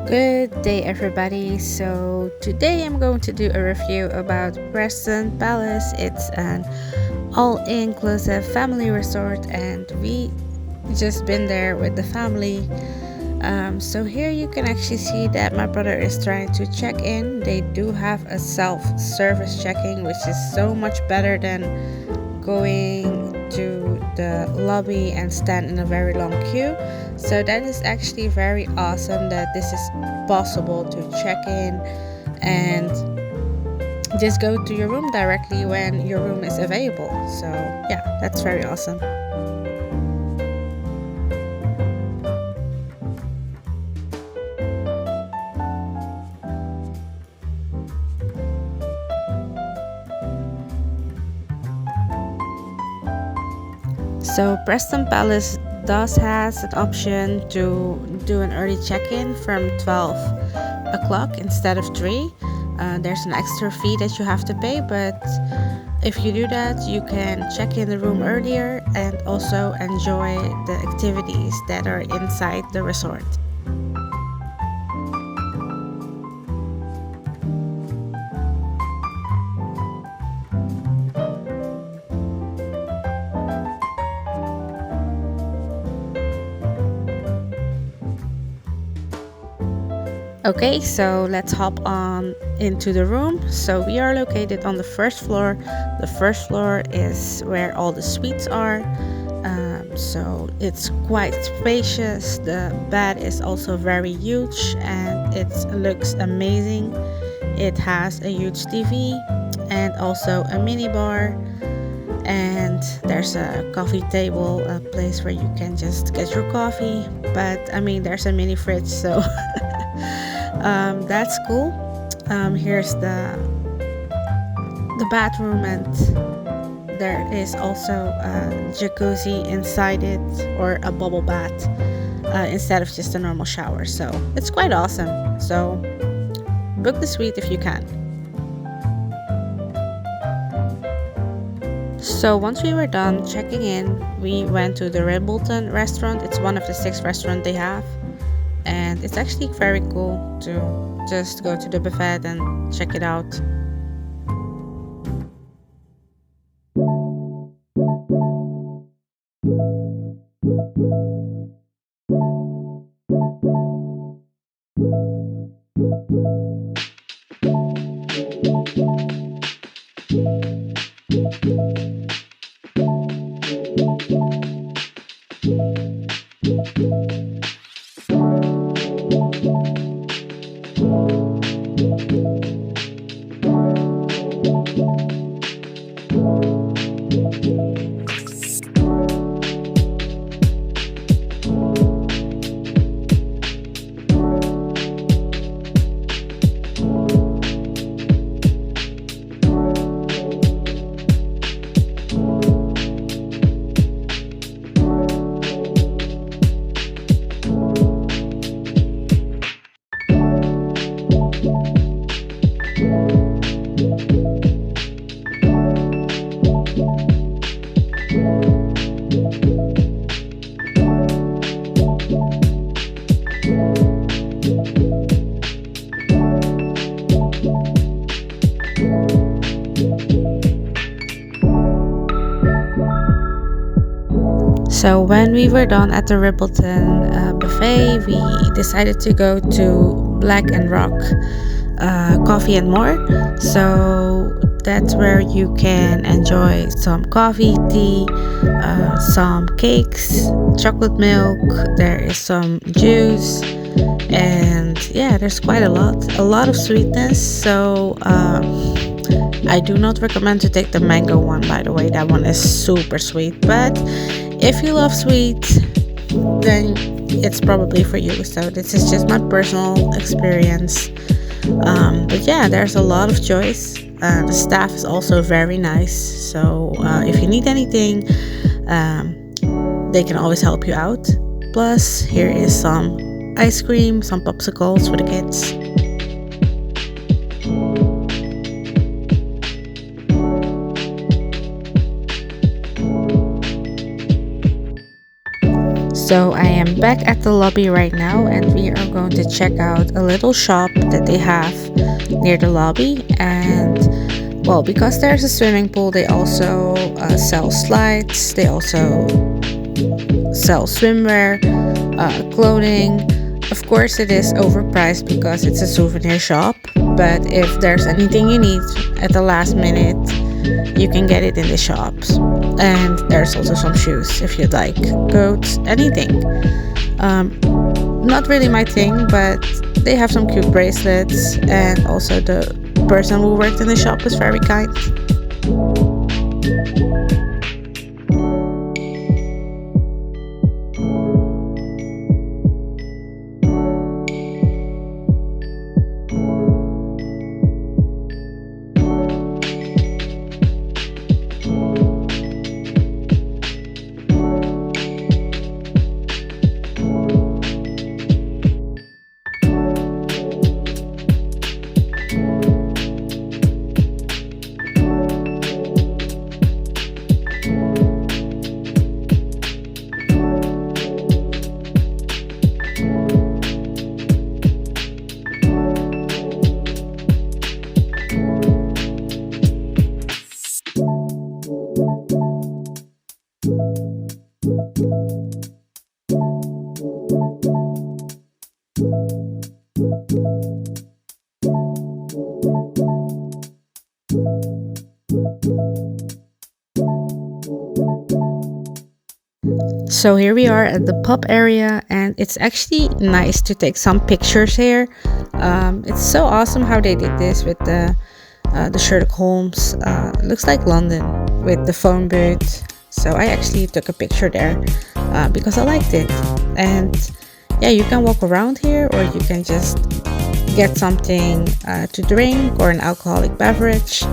Good day, everybody. So, today I'm going to do a review about Preston Palace. It's an all inclusive family resort, and we just been there with the family. So, here you can actually see that my brother is trying to check in. They do have a self service checking, which is so much better than going to the lobby and stand in a very long queue. So that is actually very awesome that this is possible to check in and just go to your room directly when your room is available. So yeah, that's very awesome. So Preston Palace does has an option to do an early check-in from 12 o'clock instead of 3. There's an extra fee that you have to pay, but if you do that, you can check in the room earlier and also enjoy the activities that are inside the resort. Okay, so let's hop on into the room. So we are located on the first floor. The first floor is where all the suites are. So it's quite spacious. The bed is also very huge and it looks amazing. It has a huge TV and also a mini bar. And there's a coffee table, a place where you can just get your coffee. But I mean, there's a mini fridge, so that's cool. Here's the bathroom, and there is also a jacuzzi inside it, or a bubble bath, instead of just a normal shower. So it's quite awesome. So book the suite if you can. So once we were done checking in, we went to the Rimbleton restaurant. It's one of the 6 restaurants they have, and it's actually very cool to just go to the buffet and check it out. So when we were done at the Rippleton buffet, we decided to go to Black and Rock Coffee and More. So that's where you can enjoy some coffee, tea, some cakes, chocolate milk. There is some juice, and yeah, there's quite a lot of sweetness. So I do not recommend to take the mango one, by the way. That one is super sweet, but if you love sweet, then it's probably for you. So this is just my personal experience. But yeah, there's a lot of choice. The staff is also very nice. So if you need anything, they can always help you out. Plus, here is some ice cream, some popsicles for the kids. So I am back at the lobby right now, and we are going to check out a little shop that they have near the lobby. And well, because there's a swimming pool, they also sell slides, they also sell swimwear, clothing. Of course, it is overpriced because it's a souvenir shop, but if there's anything you need at the last minute, you can get it in the shops. And there's also some shoes if you'd like, coats, anything. Not really my thing, but they have some cute bracelets, and also the person who worked in the shop was very kind. So here we are at the pub area, and it's actually nice to take some pictures here. It's so awesome how they did this with the Sherlock Holmes. Looks like London with the phone booth. So I actually took a picture there because I liked it. And yeah, you can walk around here, or you can just get something to drink or an alcoholic beverage.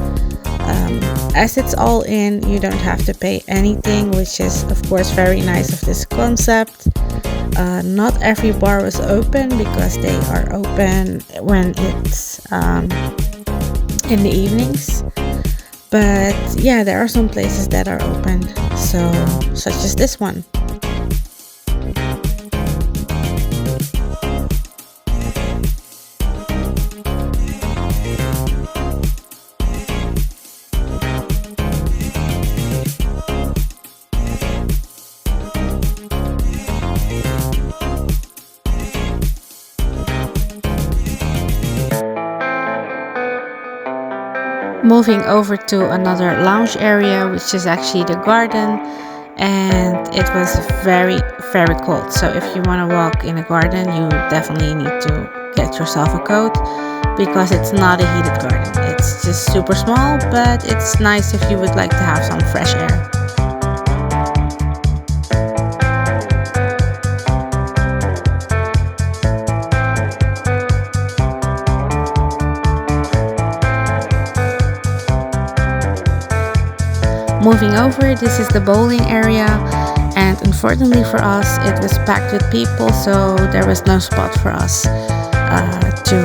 As it's all in, you don't have to pay anything, which is of course very nice of this concept. Not every bar was open because they are open when it's in the evenings, but yeah, there are some places that are open, so such as this one. Moving over to another lounge area, which is actually the garden, and it was very, very cold. So if you want to walk in a garden, you definitely need to get yourself a coat because it's not a heated garden. It's just super small, but it's nice if you would like to have some fresh air. Moving over, this is the bowling area, and unfortunately for us, it was packed with people, so there was no spot for us to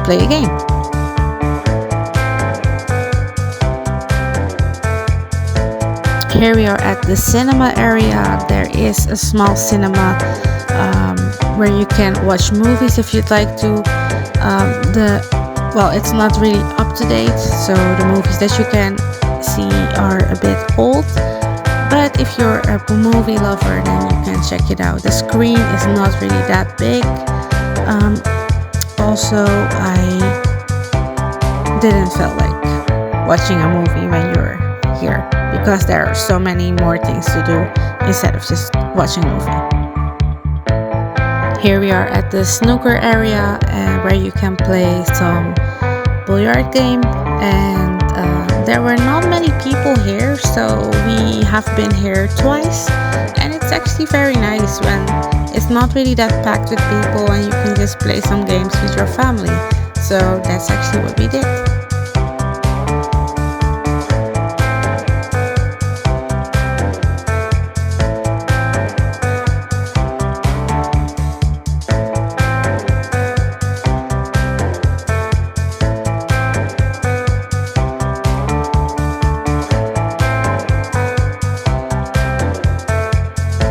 play a game. Here we are at the cinema area. There is a small cinema where you can watch movies if you'd like to. Well, it's not really up to date, so the movies that you can see are a bit old, but if you're a movie lover, then you can check it out. The screen is not really that big. Also, I didn't feel like watching a movie when you're here because there are so many more things to do instead of just watching a movie. Here we are at the snooker area, where you can play some billiard game, and there were not many people here, so we have been here twice, and it's actually very nice when it's not really that packed with people and you can just play some games with your family. So that's actually what we did.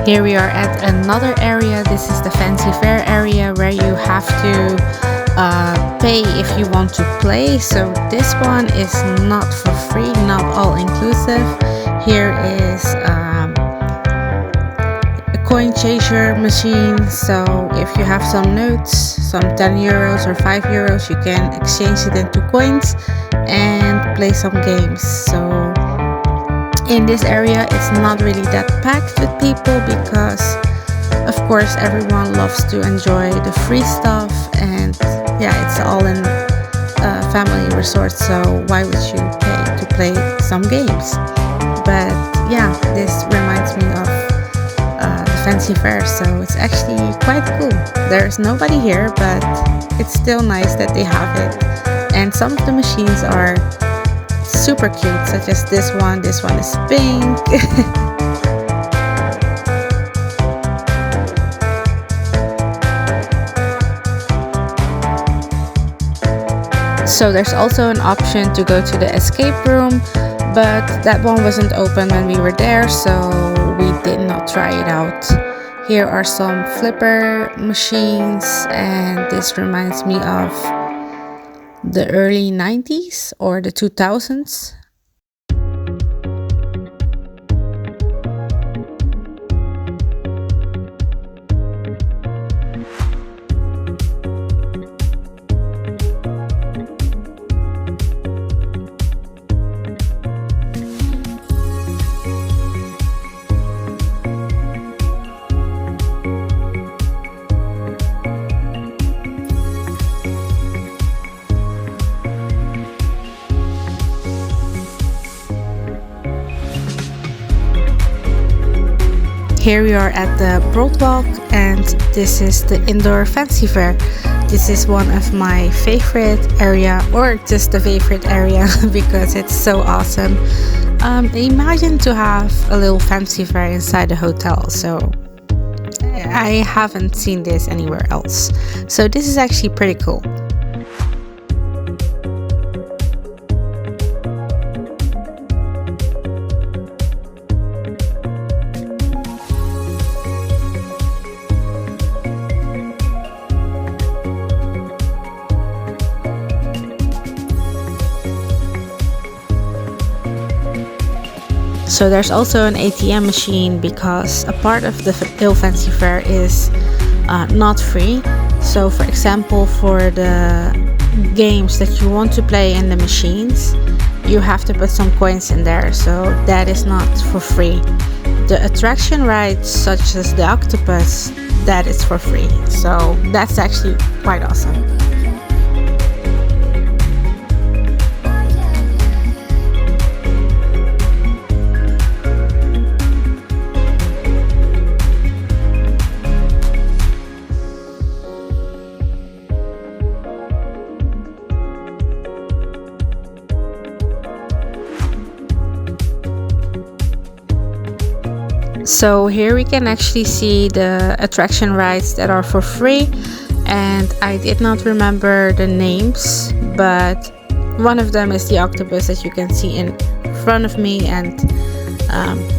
Here we are at another area. This is the fancy fair area where you have to pay if you want to play. So this one is not for free, not all inclusive. Here is a coin chaser machine. So if you have some notes, some 10 euros or 5 euros, you can exchange it into coins and play some games. So in this area, it's not really that packed with people because, of course, everyone loves to enjoy the free stuff, and yeah, it's all in a family resort, so why would you pay to play some games? But yeah, this reminds me of the fancy fair, so it's actually quite cool. There's nobody here, but it's still nice that they have it, and some of the machines are super cute, such as this one. This one is pink. So there's also an option to go to the escape room, but that one wasn't open when we were there, so we did not try it out. Here are some flipper machines, and this reminds me of the early 90s or the 2000s. Here we are at the Broadwalk, and this is the indoor fancy fair. This is one of my favorite area, or just the favorite area, because it's so awesome. Imagine to have a little fancy fair inside a hotel. So I haven't seen this anywhere else. So this is actually pretty cool. So there's also an ATM machine because a part of the Hill Fancy Fair is not free. So for example, for the games that you want to play in the machines, you have to put some coins in there, so that is not for free. The attraction rides such as the octopus, that is for free. So that's actually quite awesome. So here we can actually see the attraction rides that are for free, and I did not remember the names, but one of them is the octopus that you can see in front of me, and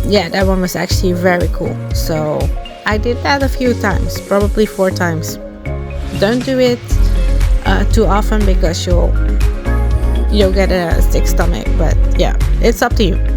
yeah, that one was actually very cool. So I did that a few times, probably 4 times. Don't do it too often because you'll get a sick stomach, but yeah, it's up to you.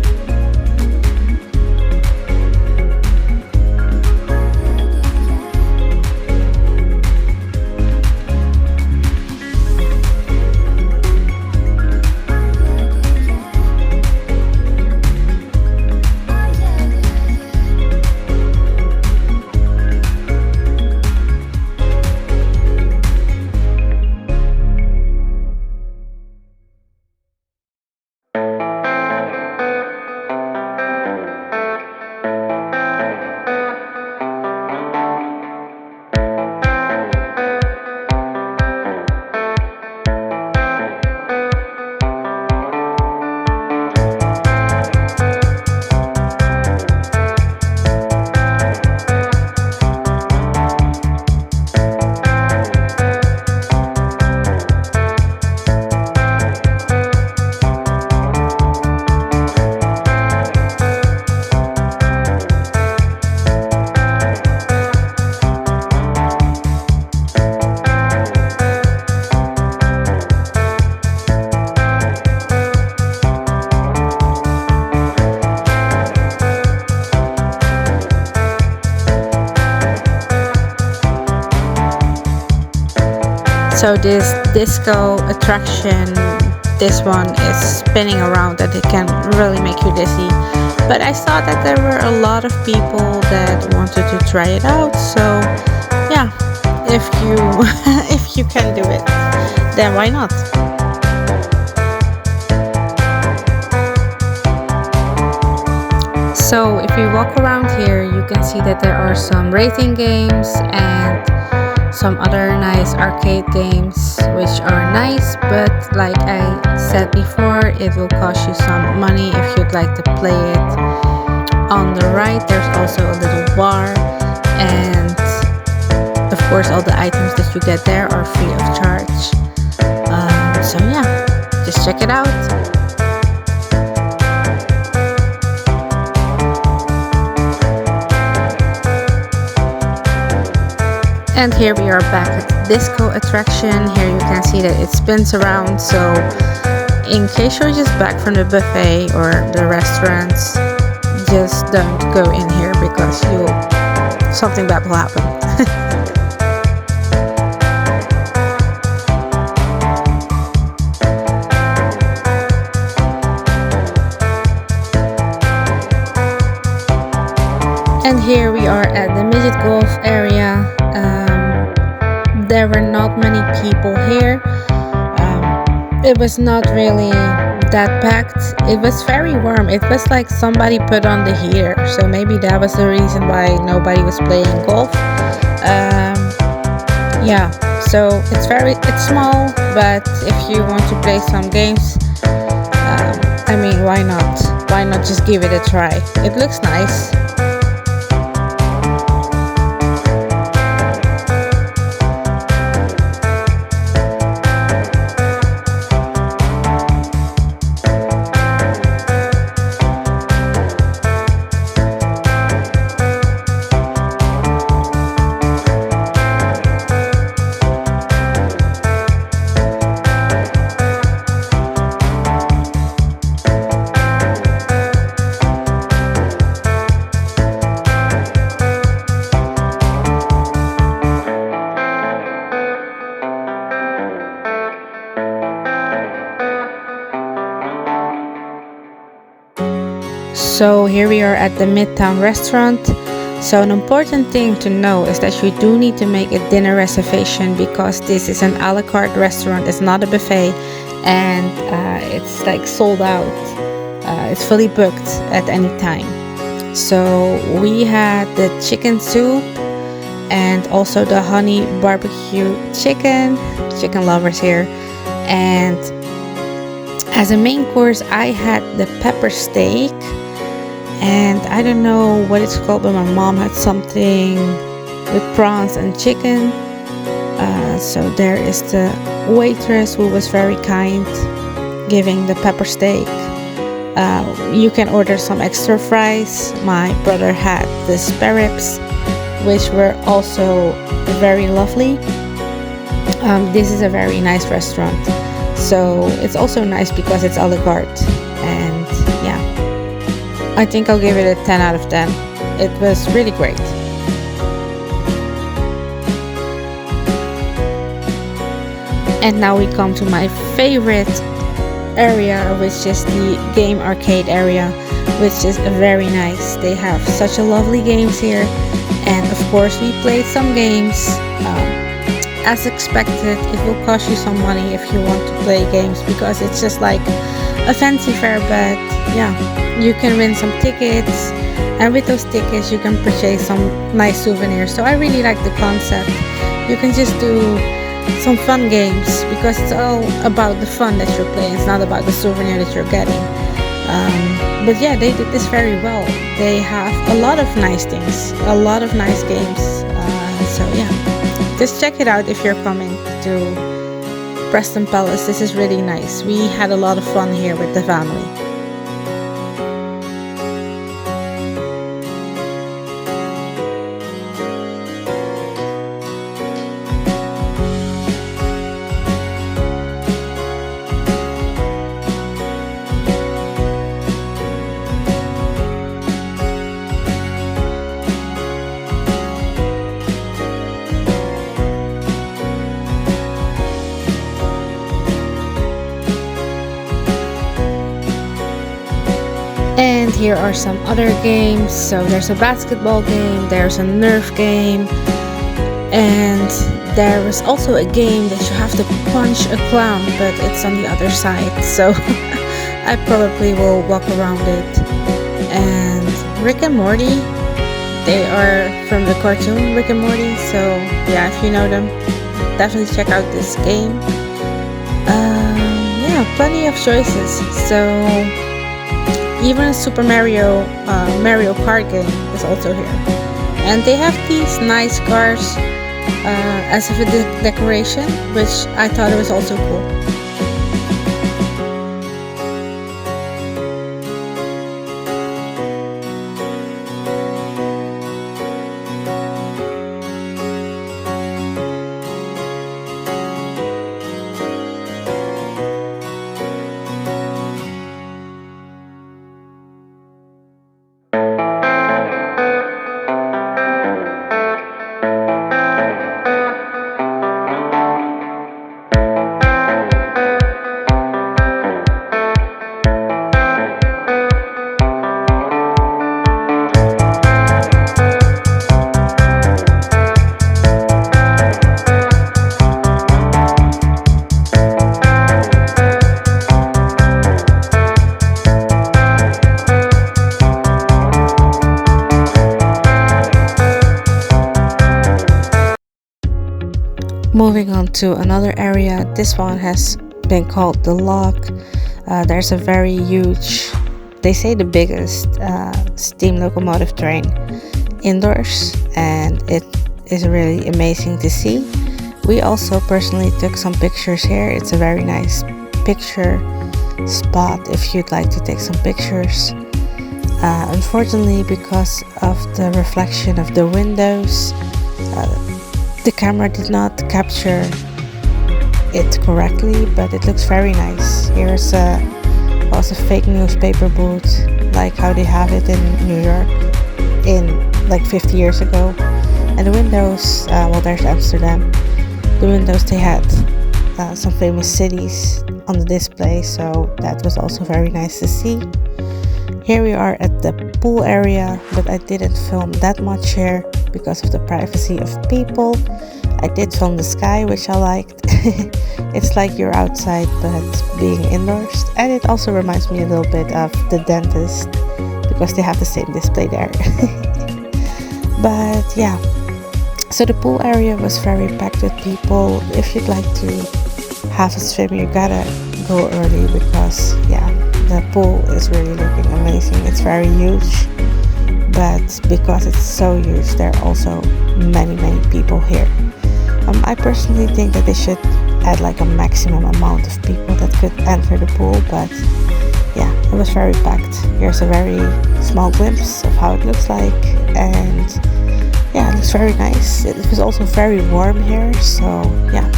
So this disco attraction, this one is spinning around and it can really make you dizzy. But I saw that there were a lot of people that wanted to try it out. So yeah, if you if you can do it, then why not? So if you walk around here, you can see that there are some racing games and some other nice arcade games, which are nice, but like I said before, it will cost you some money if you'd like to play it. On the right, there's also a little bar, and of course, all the items that you get there are free of charge. So yeah, just check it out. And here we are back at the disco attraction. Here you can see that it spins around. So in case you're just back from the buffet or the restaurants, just don't go in here because something bad will happen. And here we are at the midget golf area. There were not many people here. It was not really that packed. It was very warm. It was like somebody put on the heater. So maybe that was the reason why nobody was playing golf. Yeah, so it's small, but if you want to play some games, I mean, why not? Why not just give it a try? It looks nice. So here we are at the Midtown restaurant. So an important thing to know is that you do need to make a dinner reservation because this is an a la carte restaurant. It's not a buffet, and it's like sold out. It's fully booked at any time. So we had the chicken soup and also the honey barbecue chicken lovers here. And as a main course, I had the pepper steak. And I don't know what it's called, but my mom had something with prawns and chicken. So there is the waitress who was very kind, giving the pepper steak. You can order some extra fries. My brother had the spare ribs, which were also very lovely. This is a very nice restaurant. So it's also nice because it's a la carte. And yeah, I think I'll give it a 10 out of 10. It was really great. And now we come to my favorite area, which is the game arcade area, which is very nice. They have such a lovely games here. And of course we played some games. As expected, it will cost you some money if you want to play games because it's just like a fancy fair, but yeah, you can win some tickets, and with those tickets you can purchase some nice souvenirs. So I really like the concept. You can just do some fun games because it's all about the fun that you're playing. It's not about the souvenir that you're getting. But yeah, they did this very well. They have a lot of nice things, a lot of nice games. So yeah, just check it out if you're coming to Preston Palace. This is really nice. We had a lot of fun here with the family. here are some other games. So there's a basketball game, there's a Nerf game, and there was also a game that you have to punch a clown, but it's on the other side. So I probably will walk around it. And Rick and Morty, they are from the cartoon Rick and Morty. So yeah, if you know them, definitely check out this game. Yeah, plenty of choices. So even a Super Mario Kart game is also here, and they have these nice cars as of a decoration, which I thought it was also cool. Moving on to another area, this one has been called the Lock. There's a very huge, they say the biggest steam locomotive train indoors, and it is really amazing to see. We also personally took some pictures here. It's a very nice picture spot if you'd like to take some pictures. Unfortunately, because of the reflection of the windows, the camera did not capture it correctly, but it looks very nice. Here's also a fake newspaper booth, like how they have it in New York in like 50 years ago. And the windows, well, there's Amsterdam. The windows, they had some famous cities on the display, so that was also very nice to see. Here we are at the pool area, but I didn't film that much here because of the privacy of people. I did film the sky, which I liked. It's like you're outside but being indoors, and it also reminds me a little bit of the dentist because they have the same display there. But yeah, so the pool area was very packed with people. If you'd like to have a swim, you gotta go early because yeah, the pool is really looking amazing. It's very huge, but because it's so huge, there are also many people here. I personally think that they should add like a maximum amount of people that could enter the pool, but yeah, it was very packed. Here's a very small glimpse of how it looks like, and yeah, it looks very nice. It was also very warm here, so yeah.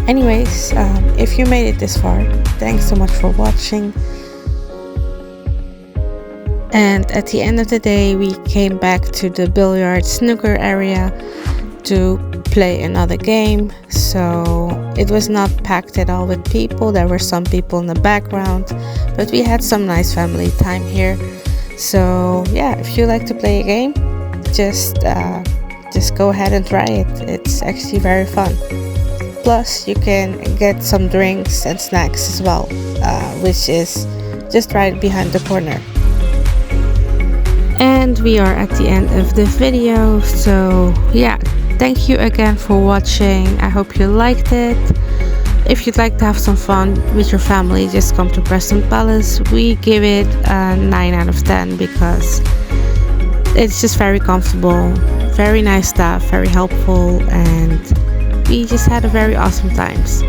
Anyways, if you made it this far, thanks so much for watching. And at the end of the day, we came back to the billiard snooker area to play another game. So it was not packed at all with people. There were some people in the background, but we had some nice family time here. So yeah, if you like to play a game, just go ahead and try it. It's actually very fun. Plus, you can get some drinks and snacks as well, which is just right behind the corner. And we are at the end of the video, so yeah, thank you again for watching. I hope you liked it. If you'd like to have some fun with your family, just come to Preston Palace. We give it a 9 out of 10 because it's just very comfortable, very nice staff, very helpful, and we just had a very awesome times.